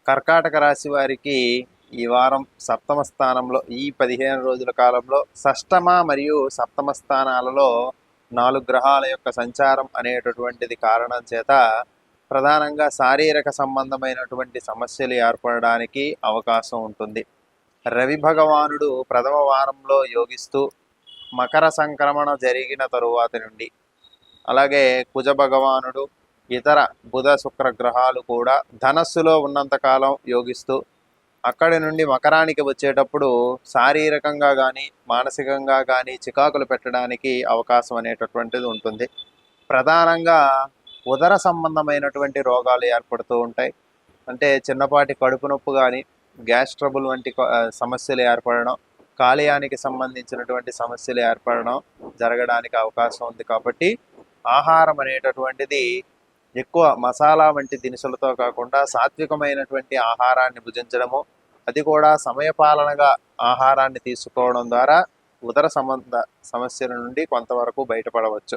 కర్కాటక రాశి వారికి ఈ వారం సప్తమ స్థానంలో ఈ 15 రోజుల కాలంలో షష్టమ మరియు సప్తమ స్థానాలలో 4 గ్రహాల యొక్క సంచారం అనేటటువంటిది కారణం చేత ప్రధానంగా శారీరక సంబంధమైనటువంటి సమస్యలు ఏర్పడడానికి అవకాశం ఉంటుంది. రవి భగవానుడు ప్రథమ వారంలో యోగిస్తూ మకర సంక్రమణ జరిగిన తరువాత నుండి, అలాగే కుజ భగవానుడు ఇతర బుధ శుక్ర గ్రహాలు కూడా ధనస్సులో ఉన్నంతకాలం యోగిస్తూ అక్కడి నుండి మకరానికి వచ్చేటప్పుడు శారీరకంగా కానీ మానసికంగా కానీ చికాకులు పెట్టడానికి అవకాశం అనేటటువంటిది ఉంటుంది. ప్రధానంగా ఉదర సంబంధమైనటువంటి రోగాలు ఏర్పడుతూ ఉంటాయి. అంటే చిన్నపాటి కడుపు నొప్పి కానీ, గ్యాస్ ట్రబుల్ వంటి సమస్యలు ఏర్పడడం, కాలేయానికి సంబంధించినటువంటి సమస్యలు ఏర్పడడం జరగడానికి అవకాశం ఉంది. కాబట్టి ఆహారం అనేటటువంటిది ఎక్కువ మసాలా వంటి దినుసులతో కాకుండా సాత్వికమైనటువంటి ఆహారాన్ని భుజించడము, అది కూడా సమయపాలనగా ఆహారాన్ని తీసుకోవడం ద్వారా ఉదర సంబంధ సమస్యల నుండి కొంతవరకు బయటపడవచ్చు.